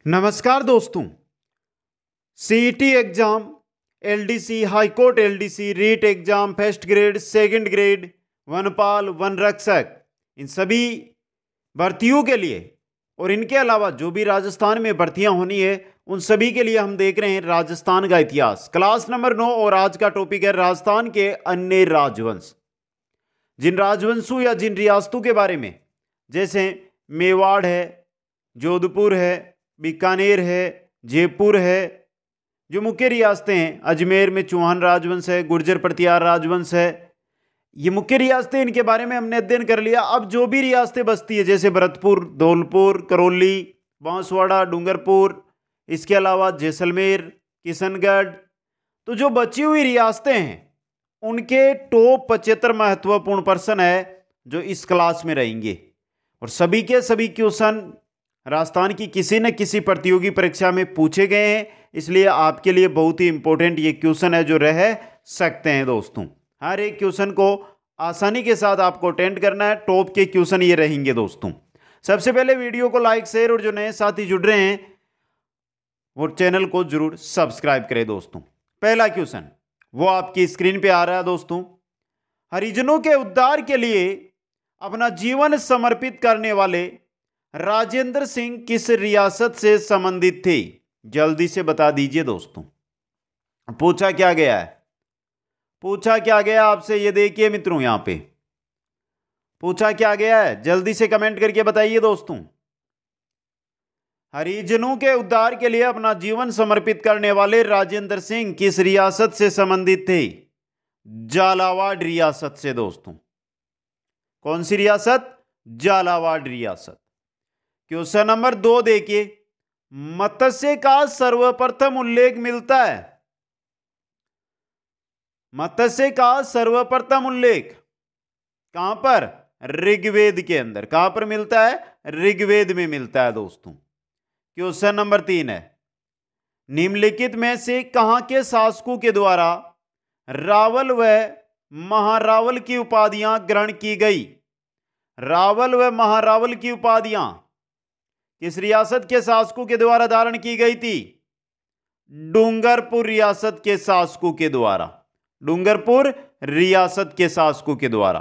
नमस्कार दोस्तों। CET exam, LDC, high court LDC, REET exam, first grade, second grade, वनपाल, वन रक्षक, इन सभी भर्तियों के लिए और इनके अलावा जो भी राजस्थान में भर्तियां होनी है उन सभी के लिए हम देख रहे हैं राजस्थान का इतिहास, क्लास नंबर 9। और आज का टॉपिक है राजस्थान के अन्य राजवंश। जिन राजवंशों या जिन रियासतों के बारे में, जैसे मेवाड़ है, जोधपुर है, बीकानेर है, जयपुर है, जो मुख्य रियासतें हैं, अजमेर में चौहान राजवंश है, गुर्जर प्रतिहार राजवंश है, ये मुख्य रियासतें, इनके बारे में हमने अध्ययन कर लिया। अब जो भी रियासतें बसती है जैसे भरतपुर, धौलपुर, करौली, बांसवाड़ा, डूंगरपुर, इसके अलावा जैसलमेर, किशनगढ़, तो जो बची हुई रियासतें हैं उनके टॉप 75 महत्वपूर्ण पर्सन है जो इस क्लास में रहेंगे। और सभी के सभी क्वेश्चन राजस्थान की किसी न किसी प्रतियोगी परीक्षा में पूछे गए हैं, इसलिए आपके लिए बहुत ही इंपॉर्टेंट ये क्वेश्चन है जो रह सकते हैं दोस्तों। हर एक क्वेश्चन को आसानी के साथ आपको अटेंड करना है। टॉप के क्वेश्चन ये रहेंगे दोस्तों। सबसे पहले वीडियो को लाइक, शेयर और जो नए साथी जुड़ रहे हैं वो चैनल को जरूर सब्सक्राइब करें दोस्तों। पहला क्वेश्चन वो आपकी स्क्रीन पे आ रहा है दोस्तों। हरिजनों के उद्धार के लिए अपना जीवन समर्पित करने वाले राजेंद्र सिंह किस रियासत से संबंधित थे? जल्दी से बता दीजिए दोस्तों। पूछा क्या गया है, पूछा क्या गया आपसे, ये देखिए मित्रों, यहां पे पूछा क्या गया है, जल्दी से कमेंट करके बताइए दोस्तों। हरिजनों के उद्धार के लिए अपना जीवन समर्पित करने वाले राजेंद्र सिंह किस रियासत से संबंधित थे? झालावाड़ रियासत से दोस्तों। कौन सी रियासत? झालावाड़ रियासत। क्वेश्चन नंबर 2 देखिए, मत्स्य का सर्वप्रथम उल्लेख मिलता है। मत्स्य का सर्वप्रथम उल्लेख कहां पर? ऋग्वेद के अंदर। कहां पर मिलता है? ऋग्वेद में मिलता है दोस्तों। क्वेश्चन नंबर 3 है, निम्नलिखित में से कहां के शासकों के द्वारा रावल व महारावल की उपाधियां ग्रहण की गई? रावल व महारावल की उपाधियां किस रियासत के शासकों के द्वारा धारण की गई थी? डूंगरपुर रियासत के शासकों के द्वारा। डूंगरपुर रियासत के शासकों के द्वारा।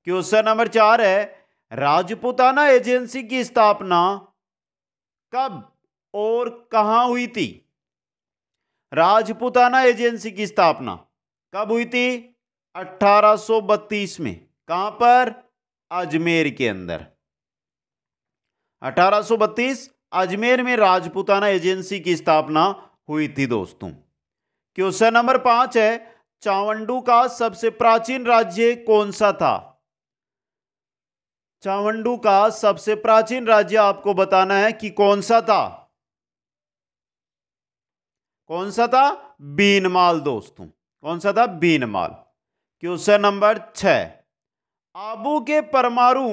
क्वेश्चन नंबर 4 है, राजपूताना एजेंसी की स्थापना कब और कहां हुई थी? राजपूताना एजेंसी की स्थापना कब हुई थी? 1832 में। कहां पर? अजमेर के अंदर। 1832 अजमेर में राजपूताना एजेंसी की स्थापना हुई थी दोस्तों। क्वेश्चन नंबर 5 है, चावंडू का सबसे प्राचीन राज्य कौन सा था? चावंडू का सबसे प्राचीन राज्य आपको बताना है कि कौन सा था। कौन सा था? बीनमाल दोस्तों। कौन सा था? बीनमाल। क्वेश्चन नंबर 6, आबू के परमाणु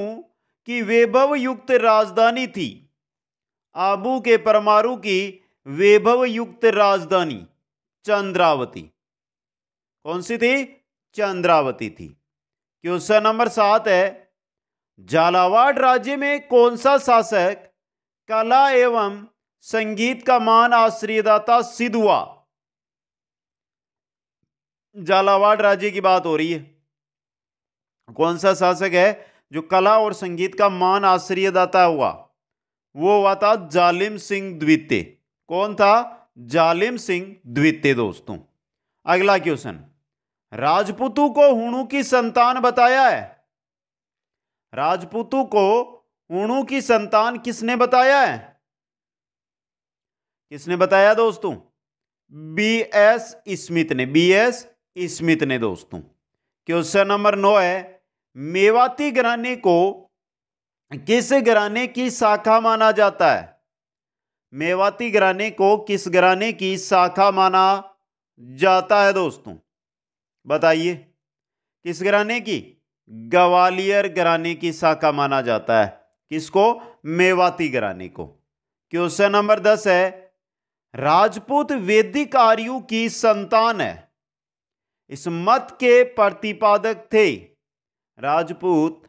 की वैभव युक्त राजधानी थी। आबू के परमाणु की वैभव युक्त राजधानी चंद्रावती। कौन सी थी? चंद्रावती थी। क्वेश्चन नंबर 7 है, झालावाड़ राज्य में कौन सा शासक कला एवं संगीत का मान आश्रयदाता सिद्ध हुआ? झालावाड़ राज्य की बात हो रही है। कौन सा शासक है जो कला और संगीत का मान आश्रयदाता हुआ? वो हुआ था जालिम सिंह द्वितीय। कौन था? जालिम सिंह द्वितीय दोस्तों। अगला क्वेश्चन, राजपूतों को हुणु की संतान बताया है। राजपूतों को हुणु की संतान किसने बताया है? किसने बताया दोस्तों? बीएस स्मिथ ने। बीएस स्मिथ ने दोस्तों। क्वेश्चन नंबर 9 है, मेवाती घराने को किस घराने की शाखा माना जाता है? मेवाती घराने को किस घराने की शाखा माना जाता है दोस्तों? बताइए। किस घराने की? ग्वालियर घराने की शाखा माना जाता है। किसको? मेवाती घराने को। क्वेश्चन नंबर 10 है, राजपूत वैदिक आर्यों की संतान है। इस मत के प्रतिपादक थे। राजपूत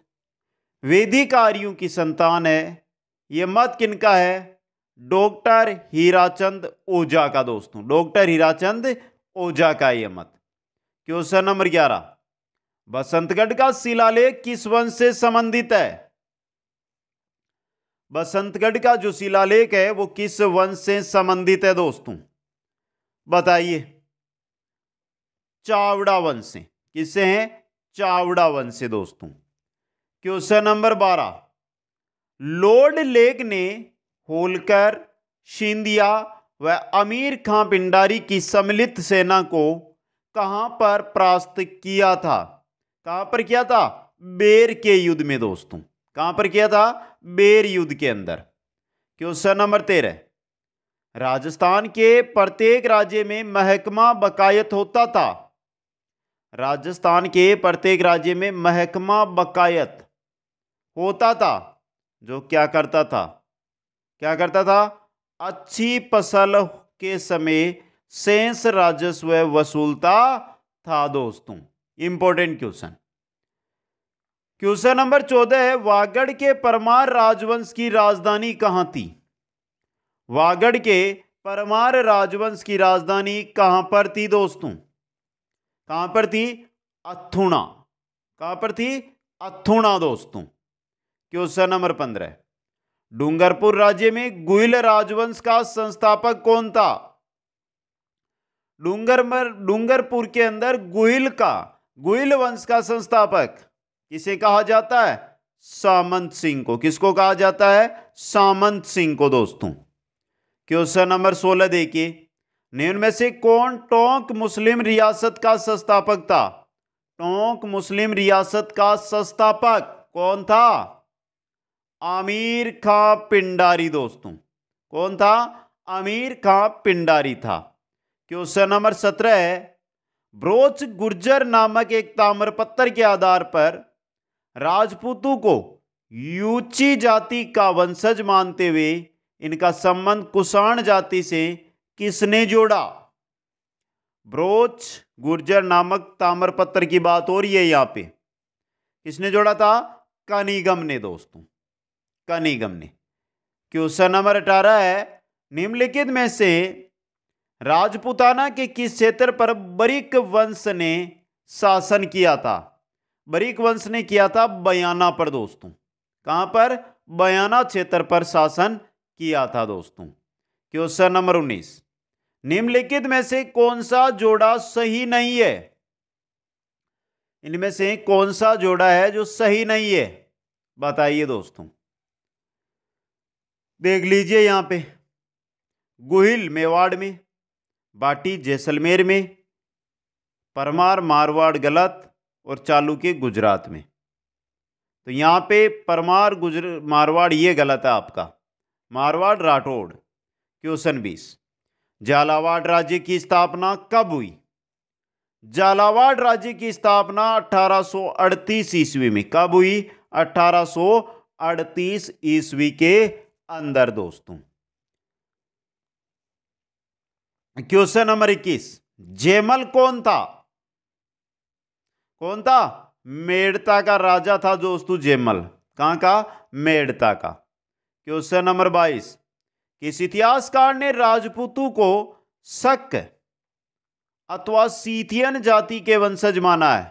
वैदिक आर्यों की संतान है, यह मत किनका है? डॉक्टर हीराचंद ओझा का दोस्तों, डॉक्टर हीराचंद ओझा का यह मत। क्वेश्चन नंबर 11, बसंतगढ़ का शिलालेख किस वंश से संबंधित है? बसंतगढ़ का जो शिलालेख है वो किस वंश से संबंधित है दोस्तों? बताइए। चावड़ा वंश से। किससे हैं? चावड़ा वंश से दोस्तों। क्वेश्चन नंबर 12, लॉर्ड लेक ने होलकर, सिंधिया व अमीर खां पिंडारी की सम्मिलित सेना को कहां पर परास्त किया था? कहां पर किया था? बेर के युद्ध में दोस्तों। कहां पर किया था? बेर युद्ध के अंदर। क्वेश्चन नंबर 13, राजस्थान के प्रत्येक राज्य में महकमा बकायत होता था। राजस्थान के प्रत्येक राज्य में महकमा बकायत होता था, जो क्या करता था? क्या करता था? अच्छी फसल के समय शेष राजस्व वसूलता था दोस्तों। Important question. क्वेश्चन नंबर 14 है, वागड़ के परमार राजवंश की राजधानी कहां थी? वागड़ के परमार राजवंश की राजधानी कहां पर थी दोस्तों? कहां पर थी? अथुणा। कहां पर थी? अथुणा दोस्तों। क्वेश्चन नंबर 15, डूंगरपुर राज्य में गुइल राजवंश का संस्थापक कौन था? डूंगरपुर के अंदर गुइल वंश का संस्थापक किसे कहा जाता है? सामंत सिंह को। किसको कहा जाता है? सामंत सिंह को दोस्तों। क्वेश्चन नंबर 16 देखिए, निम्न में से कौन टोंक मुस्लिम रियासत का संस्थापक था? टोंक मुस्लिम रियासत का संस्थापक कौन था? आमीर खां पिंडारी दोस्तों। कौन था? आमीर खां पिंडारी था। क्वेश्चन नंबर 17 है, ब्रोच गुर्जर नामक एक ताम्रपत्र के आधार पर राजपूतों को यूची जाति का वंशज मानते हुए इनका संबंध कुषाण जाति से किसने जोड़ा? ब्रोच गुर्जर नामक ताम्रपत्र की बात हो रही है यहां पे। किसने जोड़ा था? कनिगम ने दोस्तों। कनिगम ने। क्वेश्चन नंबर 18 है, निम्नलिखित में से राजपूताना के किस क्षेत्र पर बरिक वंश ने शासन किया था? बरिक वंश ने किया था बयाना पर दोस्तों। कहां पर? बयाना क्षेत्र पर शासन किया था दोस्तों। क्वेश्चन नंबर 19, निम्नलिखित में से कौन सा जोड़ा सही नहीं है? इनमें से कौन सा जोड़ा है जो सही नहीं है? बताइए दोस्तों। देख लीजिए यहां पे, गुहिल मेवाड़ में, बाटी जैसलमेर में, परमार मारवाड़ गलत और चालुक्य गुजरात में। तो यहां पे परमार मारवाड़ ये गलत है आपका, मारवाड़ राठौड़। क्वेश्चन 20, झालावाड़ राज्य की स्थापना कब हुई? झालावाड़ राज्य की स्थापना 1838 ईस्वी में। कब हुई? 1838 ईस्वी के अंदर दोस्तों। क्वेश्चन नंबर 21, जेमल कौन था? कौन था? मेड़ता का राजा था दोस्तों जेमल। कहां का? मेड़ता का। क्वेश्चन नंबर 22, किस इतिहासकार ने राजपूतों को शक अथवा सीथियन जाति के वंशज माना है?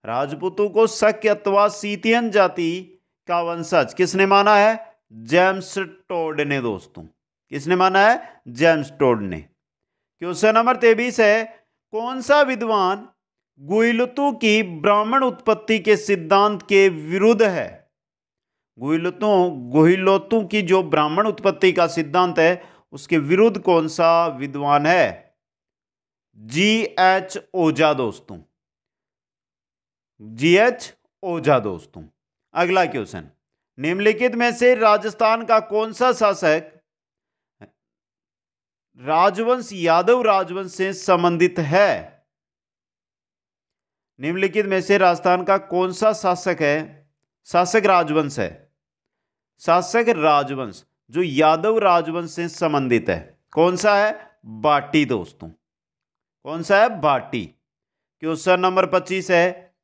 राजपूतों को शक अथवा सीथियन जाति का वंशज किसने माना है? जेम्स टोड ने दोस्तों। किसने माना है? जेम्स टोड ने। क्वेश्चन नंबर 23 है, कौन सा विद्वान गुइलतों की ब्राह्मण उत्पत्ति के सिद्धांत के विरुद्ध है? गुइलतों की जो ब्राह्मण उत्पत्ति का सिद्धांत है उसके विरुद्ध कौन सा विद्वान है? जी.एच. ओझा दोस्तों। जी.एच. ओझा दोस्तों। अगला क्वेश्चन, निम्नलिखित में से राजस्थान का कौन सा शासक राजवंश यादव राजवंश से संबंधित है? निम्नलिखित में से राजस्थान का कौन सा शासक राजवंश है? शासक राजवंश जो यादव राजवंश से संबंधित है। कौन सा है? बाटी दोस्तों। कौन सा है? बाटी। क्वेश्चन नंबर 25 है,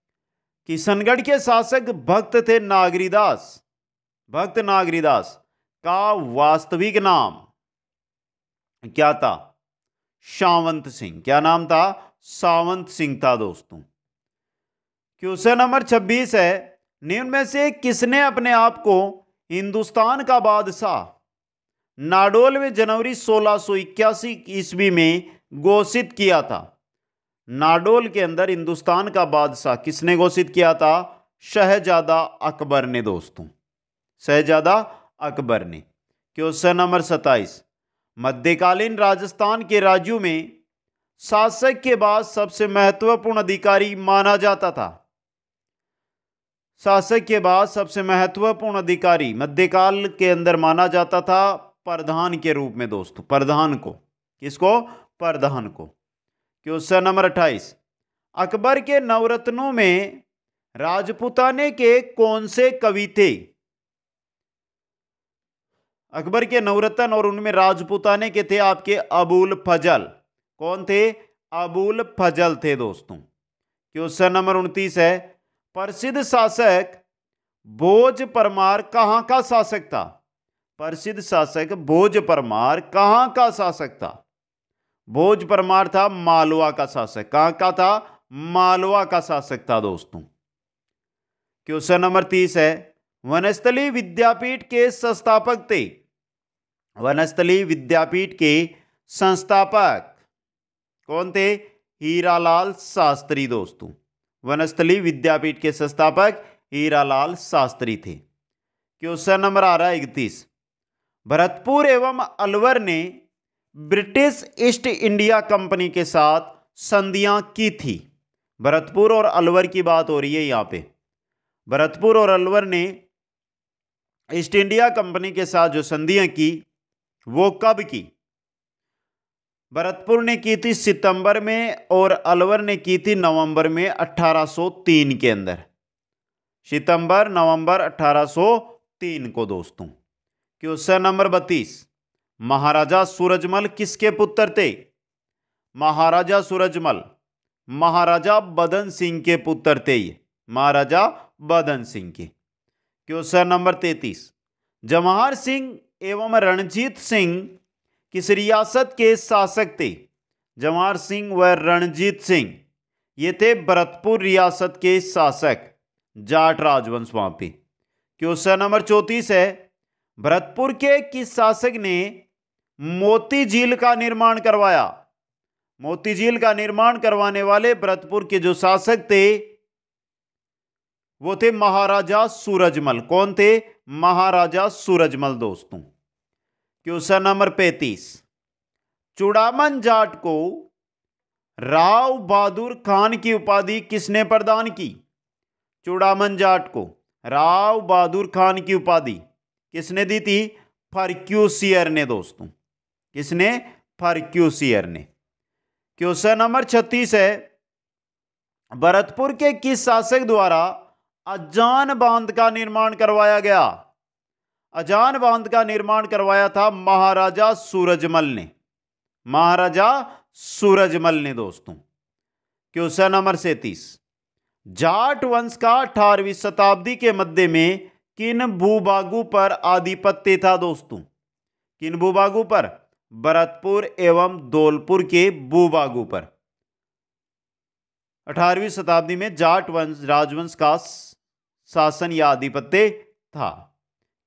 किशनगढ़ के शासक भक्त थे नागरीदास। भक्त नागरीदास का वास्तविक नाम क्या था? सावंत सिंह। क्या नाम था? सावंत सिंह था दोस्तों। क्वेश्चन नंबर 26 है, निम्न में से किसने अपने आप को हिंदुस्तान का बादशाह नाडोल में जनवरी 1681 ईस्वी में घोषित किया था? नाडोल के अंदर हिंदुस्तान का बादशाह किसने घोषित किया था? शहजादा अकबर ने दोस्तों, शहजादा अकबर ने। क्वेश्चन नंबर 27, मध्यकालीन राजस्थान के राज्यों में शासक के बाद सबसे महत्वपूर्ण अधिकारी माना जाता था? शासक के बाद सबसे महत्वपूर्ण अधिकारी मध्यकाल के अंदर माना जाता था प्रधान के रूप में दोस्तों, प्रधान को। किसको? प्रधान को। क्वेश्चन नंबर 28, अकबर के नवरत्नों में राजपूताने के कौन से कवि थे? अकबर के नवरत्न और उनमें राजपूताने के थे आपके अबुल फजल। कौन थे? अबुल फजल थे दोस्तों। क्वेश्चन नंबर 29 है, प्रसिद्ध शासक भोज परमार कहां का शासक था? प्रसिद्ध शासक भोज परमार कहां का शासक था? भोज परमार था मालवा का शासक। कहां का था? मालवा का शासक था दोस्तों। क्वेश्चन नंबर 30 है, वनस्थली विद्यापीठ के संस्थापक थे? वनस्थली विद्यापीठ के संस्थापक कौन थे? हीरालाल शास्त्री दोस्तों। वनस्थली विद्यापीठ के संस्थापक हीरालाल शास्त्री थे। क्वेश्चन नंबर आ रहा है 31, भरतपुर एवं अलवर ने ब्रिटिश ईस्ट इंडिया कंपनी के साथ संधियां की थी? भरतपुर और अलवर की बात हो रही है यहां पे। भरतपुर और अलवर ने ईस्ट इंडिया कंपनी के साथ जो संधियां की वो कब की? भरतपुर ने की थी सितंबर में और अलवर ने की थी नवंबर में 1803 के अंदर। सितंबर नवंबर 1803 को दोस्तों। क्वेश्चन नंबर 32, महाराजा सूरजमल किसके पुत्र थे? महाराजा सूरजमल महाराजा बदन सिंह के पुत्र थे। ये महाराजा बदन सिंह के। क्वेश्चन नंबर 33, जवाहर सिंह एवं रणजीत सिंह किस रियासत के शासक थे? जवाहर सिंह व रणजीत सिंह ये थे भरतपुर रियासत के शासक, जाट राजवंश वहां पे। क्वेश्चन नंबर 34 है, भरतपुर के किस शासक ने मोती झील का निर्माण करवाया? मोती झील का निर्माण करवाने वाले भरतपुर के जो शासक थे वो थे महाराजा सूरजमल। कौन थे? महाराजा सूरजमल दोस्तों। क्वेश्चन नंबर 35, चूड़ामन जाट को राव बहादुर खान की उपाधि किसने प्रदान की? चूड़ामन जाट को राव बहादुर खान की उपाधि किसने दी थी? फर्क्यूसियर ने दोस्तों। किसने? फर्क्यूसियर ने। क्वेश्चन नंबर 36 है, भरतपुर के किस शासक द्वारा अजान बांध का निर्माण करवाया गया? अजान बांध का निर्माण करवाया था महाराजा सूरजमल ने। महाराजा सूरजमल ने दोस्तों। क्वेश्चन नंबर 37, जाट वंश का 18वीं शताब्दी के मध्य में किन भूभागों पर आधिपत्य था दोस्तों? किन भूभागों पर? भरतपुर एवं धौलपुर के भूभागों पर 18वीं शताब्दी में जाट वंश राजवंश का शासन या आधिपत्य था।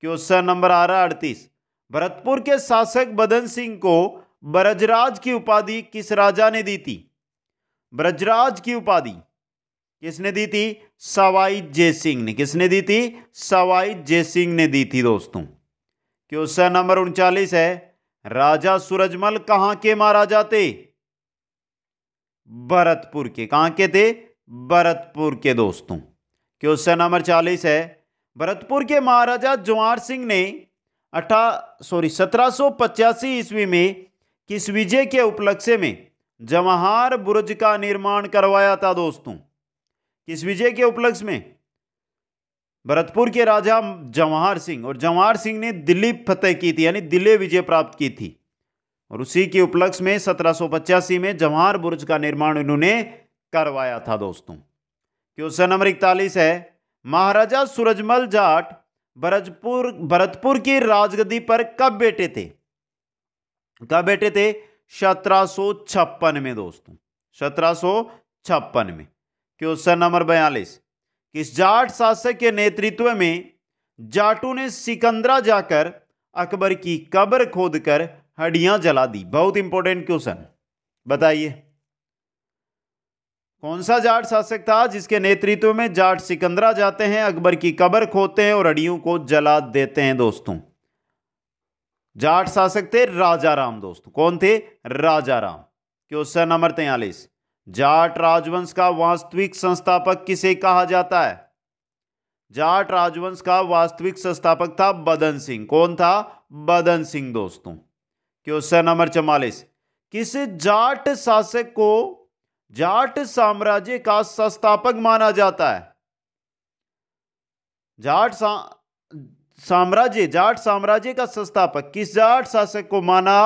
क्वेश्चन नंबर आ रहा 38, भरतपुर के शासक बदन सिंह को ब्रजराज की उपाधि किस राजा ने दी थी? ब्रजराज की उपाधि किसने दी थी? सवाई जयसिंह ने। किसने दी थी? सवाई जयसिंह ने दी थी दोस्तों। क्वेश्चन नंबर 39 है, राजा सूरजमल कहां के महाराजा थे? भरतपुर के। कहां के थे? भरतपुर के दोस्तों। क्वेश्चन नंबर 40 है, भरतपुर के महाराजा जवाहर सिंह ने 1785 ईस्वी में किस विजय के उपलक्ष्य में जवाहर बुर्ज का निर्माण करवाया था दोस्तों? किस विजय के उपलक्ष्य में? भरतपुर के राजा जवाहर सिंह, और जवाहर सिंह ने दिल्ली फतेह की थी, यानी दिल्ली विजय प्राप्त की थी, और उसी के उपलक्ष्य में 1785 में जवाहर बुर्ज का निर्माण इन्होंने करवाया था दोस्तों। क्वेश्चन नंबर 41 है, महाराजा सूरजमल जाट भरतपुर की राजगद्दी पर कब बैठे थे? कब बैठे थे? 1756 में दोस्तों, 1756 में। क्वेश्चन नंबर 42, किस जाट शासक के नेतृत्व में जाटों ने सिकंदरा जाकर अकबर की कब्र खोदकर हड्डियां जला दी? बहुत इंपॉर्टेंट क्वेश्चन, बताइए कौन सा जाट शासक था जिसके नेतृत्व में जाट सिकंदरा जाते हैं, अकबर की कब्र खोदते हैं और हड्डियों को जला देते हैं? दोस्तों जाट शासक थे राजा राम। दोस्तों कौन थे? राजा राम। क्वेश्चन नंबर 43, जाट राजवंश का वास्तविक संस्थापक किसे कहा जाता है? जाट राजवंश का वास्तविक संस्थापक था बदन सिंह। कौन था? बदन सिंह। दोस्तों क्वेश्चन नंबर 44, किस जाट शासक को जाट साम्राज्य का संस्थापक माना जाता है? जाट साम्राज्य का संस्थापक किस जाट शासक को माना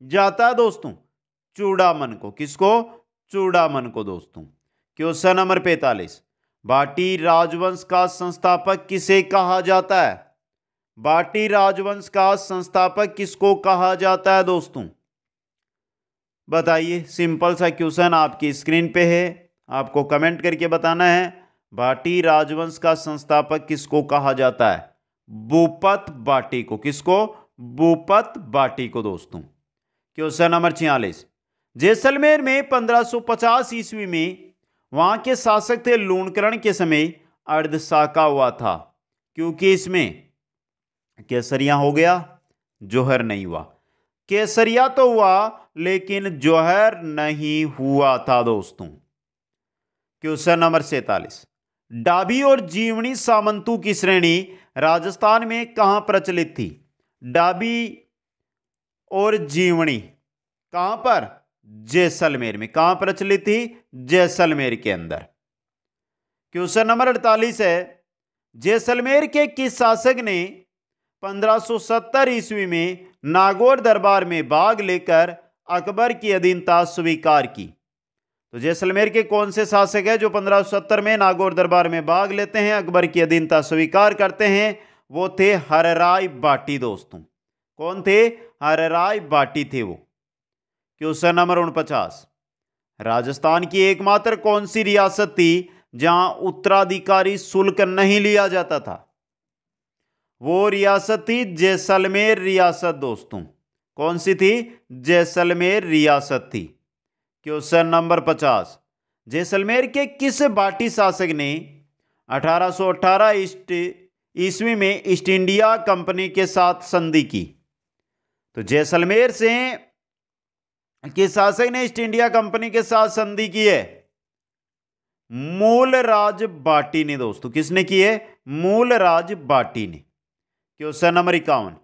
जाता है? दोस्तों चूड़ामन को। किसको? चूड़ामन को। दोस्तों क्वेश्चन नंबर 45, बाटी राजवंश का संस्थापक किसे कहा जाता है? बाटी राजवंश का संस्थापक किसको कहा जाता है? दोस्तों बताइए, सिंपल सा क्वेश्चन आपकी स्क्रीन पे है, आपको कमेंट करके बताना है बाटी राजवंश का संस्थापक किसको कहा जाता है? भूपत बाटी को। किसको? भूपत बाटी को। दोस्तों क्वेश्चन नंबर 46, जैसलमेर में 1550 ईस्वी में वहां के शासक थे लूणकरण के समय अर्धशाका हुआ था, क्योंकि इसमें केसरिया हो गया, जौहर नहीं हुआ। केसरिया तो हुआ लेकिन जौहर नहीं हुआ था। दोस्तों क्वेश्चन नंबर 47, डाबी और जीवनी सामंतों की श्रेणी राजस्थान में कहां प्रचलित थी? डाबी और जीवनी कहां पर? जैसलमेर में। कहां प्रचलित थी? जैसलमेर के अंदर। क्वेश्चन नंबर 48 है, जैसलमेर के किस शासक ने 1570 ईस्वी में नागौर दरबार में भाग लेकर अकबर की अधीनता स्वीकार की? तो जैसलमेर के कौन से शासक है जो 1570 में नागौर दरबार में भाग लेते हैं, अकबर की अधीनता स्वीकार करते हैं? वो थे हरराय बाटी। दोस्तों कौन थे? हरराय बाटी थे वो। क्वेश्चन नंबर 49, राजस्थान की एकमात्र कौन सी रियासत थी जहां उत्तराधिकारी शुल्क नहीं लिया जाता था? वो रियासत थी जैसलमेर रियासत। दोस्तों कौन सी थी? जैसलमेर रियासत थी। क्वेश्चन नंबर 50, जैसलमेर के किस बाटी शासक ने 1818 ईस्वी में ईस्ट इंडिया कंपनी के साथ संधि की? तो जैसलमेर से किस शासक ने ईस्ट इंडिया कंपनी के साथ संधि की है? मूलराज बाटी ने। दोस्तों किसने की है? मूलराज बाटी ने। क्वेश्चन नंबर 51,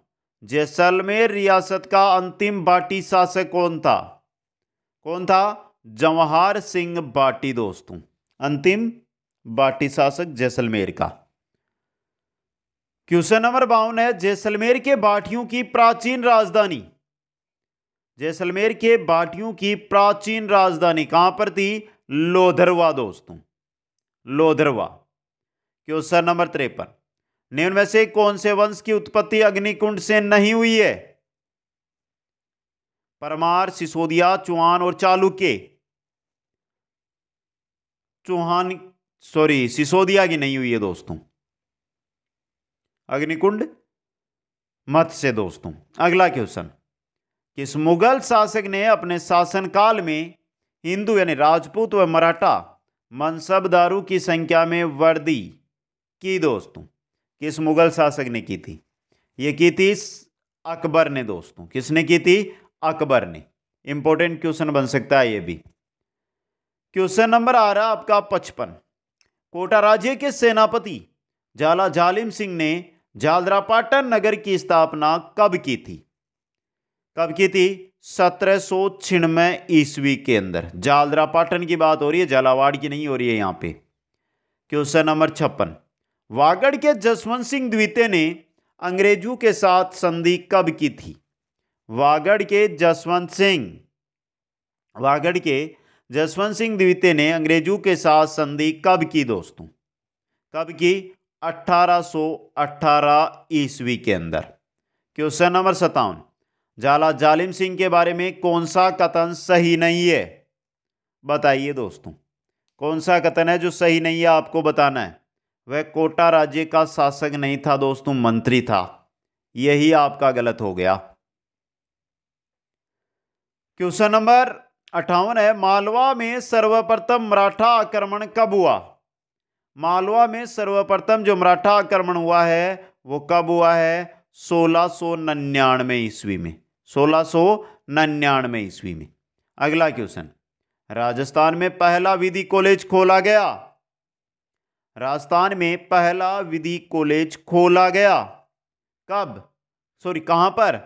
जैसलमेर रियासत का अंतिम बाटी शासक कौन था? कौन था? जवाहर सिंह बाटी। दोस्तों अंतिम बाटी शासक जैसलमेर का। क्वेश्चन नंबर 52 है, जैसलमेर के बाटियों की प्राचीन राजधानी, जैसलमेर के बाटियों की प्राचीन राजधानी कहां पर थी? लोधरवा। दोस्तों लोधरवा। क्वेश्चन नंबर 53, निम्न में से कौन से वंश की उत्पत्ति अग्निकुंड से नहीं हुई है? परमार, सिसोदिया, चौहान और चालुक्य। सिसोदिया की नहीं हुई है दोस्तों, अग्निकुंड मत से। दोस्तों अगला क्वेश्चन, किस मुगल शासक ने अपने शासनकाल में हिंदू यानी राजपूत व मराठा मनसबदारों की संख्या में वृद्धि की? दोस्तों किस मुगल शासक ने की थी? यह की थी अकबर ने। दोस्तों किसने की थी? अकबर ने। इंपॉर्टेंट क्वेश्चन बन सकता है यह भी। क्वेश्चन नंबर आ रहा आपका 55, कोटा राज्य के सेनापति झाला झालिम सिंह ने झालरापाटन नगर की स्थापना कब की थी? कब की थी? 1796 ईस्वी के अंदर। झालरापाटन की बात हो रही है, झालावाड़ की नहीं हो रही है यहां पे। क्वेश्चन नंबर 56, वागड़ के जसवंत सिंह द्वितीय ने अंग्रेजों के साथ संधि कब की थी? वागड़ के जसवंत सिंह द्वितीय ने अंग्रेजों के साथ संधि कब की? दोस्तों कब की? 1818 ईस्वी के अंदर। क्वेश्चन नंबर 57, झाला जालिम सिंह के बारे में कौन सा कथन सही नहीं है? बताइए दोस्तों, कौन सा कथन है जो सही नहीं है, आपको बताना है। वह कोटा राज्य का शासक नहीं था दोस्तों, मंत्री था। यही आपका गलत हो गया। क्वेश्चन नंबर 58 है, मालवा में सर्वप्रथम मराठा आक्रमण कब हुआ? मालवा में सर्वप्रथम जो मराठा आक्रमण हुआ है वो कब हुआ है? 1699 ईस्वी में। 1699 ईस्वी में। अगला क्वेश्चन, राजस्थान में पहला विधि कॉलेज खोला गया। राजस्थान में पहला विधि कॉलेज खोला गया कब? कहां पर?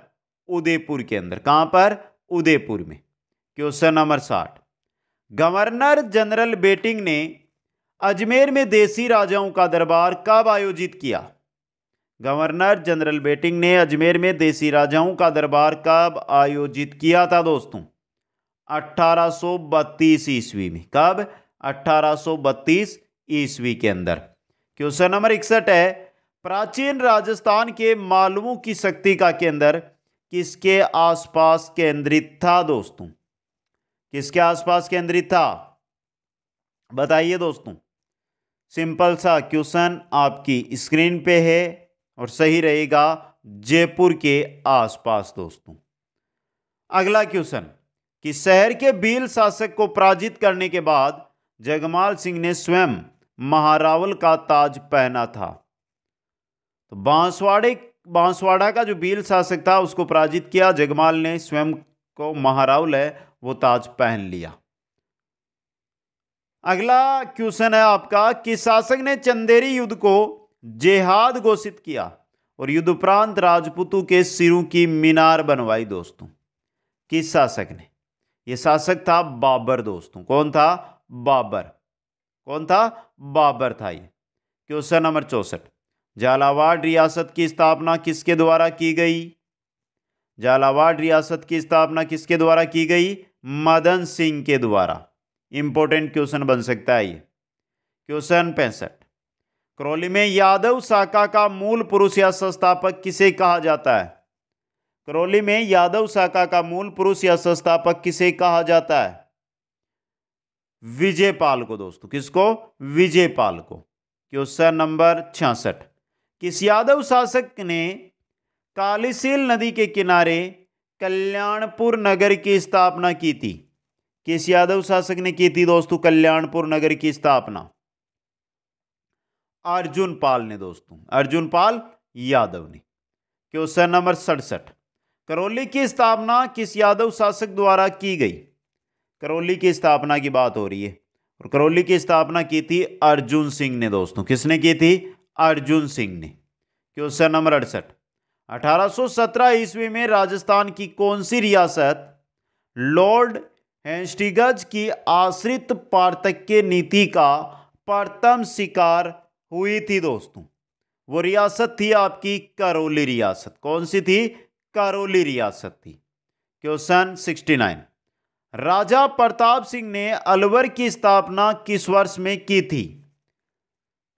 उदयपुर के अंदर। कहां पर? उदयपुर में। Question number 60, governor general Bentinck ने अजमेर में देसी राजाओं का दरबार कब आयोजित किया? गवर्नर जनरल बेटिंग ने अजमेर में देसी राजाओं का दरबार कब आयोजित किया था दोस्तों? 1832 ईस्वी में। कब? 1832 ईस्वी के अंदर। क्वेश्चन नंबर 61 है, प्राचीन राजस्थान के मालवों की शक्ति का केंद्र किसके आसपास केंद्रित था दोस्तों? किसके आसपास केंद्रित था? बताइए दोस्तों। सिंपल सा क्वेश्चन आपकी स्क्रीन पे है और सही रहेगा जयपुर के आसपास दोस्तों। अगला क्वेश्चन, कि शहर के भील शासक को पराजित करने के बाद जगमाल सिंह ने स्वयं महारावल का ताज पहना था। तो बांसवाड़ा का जो भील शासक था उसको पराजित किया, जगमाल ने स्वयं को महारावल है वो ताज पहन लिया। अगला क्वेश्चन है आपका, कि शासक ने चंदेरी युद्ध को जेहाद घोषित किया और युद्ध उपरांत राजपूतों के सिरों की मीनार बनवाई दोस्तों? किस शासक ने? यह शासक था बाबर दोस्तों। कौन था? बाबर। कौन था? बाबर था ये। क्वेश्चन नंबर 64, झालावाड़ रियासत की स्थापना किसके द्वारा की गई? झालावाड़ रियासत की स्थापना किसके द्वारा की गई? मदन सिंह के द्वारा। इंपॉर्टेंट क्वेश्चन बन सकता है ये। क्वेश्चन 65, करौली में यादव शाखा का मूल पुरुष या संस्थापक किसे कहा जाता है? करौली में यादव शाखा का मूल पुरुष या संस्थापक किसे कहा जाता है? विजयपाल को दोस्तों। किसको? विजयपाल को। क्वेश्चन नंबर 66, किस यादव शासक ने कालीसील नदी के किनारे कल्याणपुर नगर की स्थापना की थी? किस यादव शासक ने की थी दोस्तों कल्याणपुर नगर की स्थापना? अर्जुन पाल ने दोस्तों। अर्जुन पाल यादव ने। क्वेश्चन नंबर 67, करौली की स्थापना किस यादव शासक द्वारा की गई? करौली की स्थापना की बात हो रही है और करौली की स्थापना की थी अर्जुन सिंह ने दोस्तों। किसने की थी? अर्जुन सिंह ने। क्वेश्चन नंबर 68, 1817 ईस्वी में राजस्थान की कौन सी रियासत लॉर्ड हेस्टिंग्स की आश्रित पारतक्य नीति का प्रथम शिकार हुई थी दोस्तों? वो रियासत थी आपकी करौली रियासत। कौन सी थी? करौली रियासत थी। क्वेश्चन 69, राजा प्रताप सिंह ने अलवर की स्थापना किस वर्ष में की थी?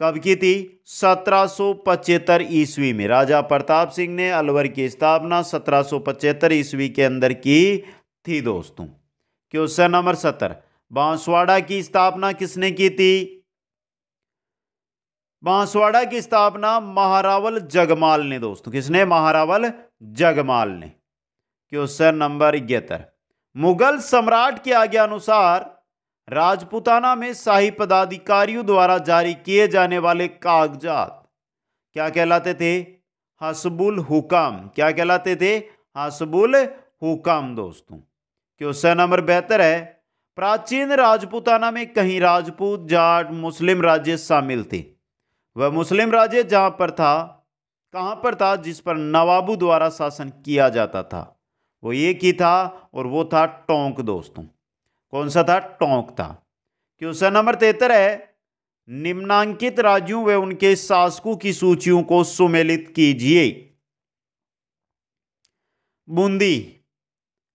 कब की थी? 1775 ईस्वी में। राजा प्रताप सिंह ने अलवर की स्थापना 1775 ईस्वी के अंदर की थी दोस्तों। क्वेश्चन नंबर 70, बांसवाड़ा की स्थापना किसने की थी? बांसवाड़ा की स्थापना महारावल जगमाल ने दोस्तों। किसने? महारावल जगमाल ने। क्वेश्चन नंबर 71, मुगल सम्राट की आज्ञा अनुसार राजपूताना में शाही पदाधिकारियों द्वारा जारी किए जाने वाले कागजात क्या कहलाते थे? हस्बुल हुकम। क्या कहलाते थे? हस्बुल हुकम दोस्तों। क्वेश्चन नंबर 72 है, प्राचीन राजपूताना में कहीं राजपूत, जाट, मुस्लिम राज्य शामिल थे। वह मुस्लिम राज्य जहां पर था, कहां पर था? जिस पर नवाबों द्वारा शासन किया जाता था वो एक ही था और वो था टोंक दोस्तों। कौन सा था? टोंक था। क्वेश्चन नंबर 73 है, निम्नांकित राज्यों व उनके शासकों की सूचियों को सुमेलित कीजिए। बूंदी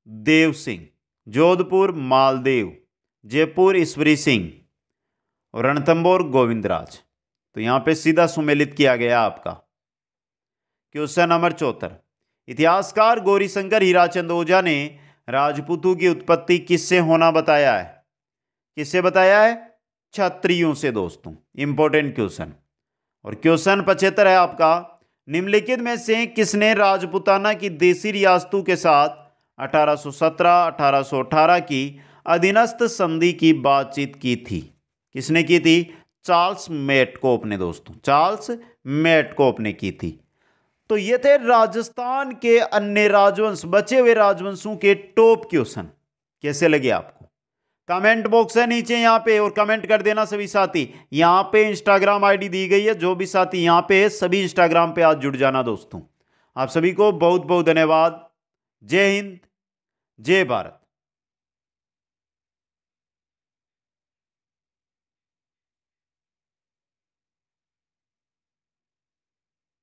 देव सिंह, जोधपुर मालदेव, जयपुर ईश्वरी सिंह और रणथंभौर गोविंदराज। तो यहां पे सीधा सुमेलित किया गया आपका। क्वेश्चन नंबर 74, इतिहासकार गौरीशंकर हीराचंद ओझा ने राजपूतों की उत्पत्ति किससे होना बताया है? किससे बताया है? क्षत्रियों से दोस्तों। Important question. और क्वेश्चन 75 है आपका, निम्नलिखित में से किसने राजपूताना की देशी रियासतों के साथ 1817-1818 की अधीनस्थ संधि की बातचीत की थी? किसने की थी? चार्ल्स मेटकोप ने दोस्तों, चार्ल्स मेटकोप ने की थी। तो ये थे राजस्थान के अन्य राजवंश, बचे हुए राजवंशों के टॉप क्वेश्चन। कैसे लगे आपको? कमेंट बॉक्स है नीचे यहां पे, और कमेंट कर देना सभी साथी। यहां पे इंस्टाग्राम आईडी दी गई है, जो भी साथी यहां पे है सभी इंस्टाग्राम पे आज जुड़ जाना दोस्तों। आप सभी को बहुत बहुत धन्यवाद। जय हिंद, जय भारत।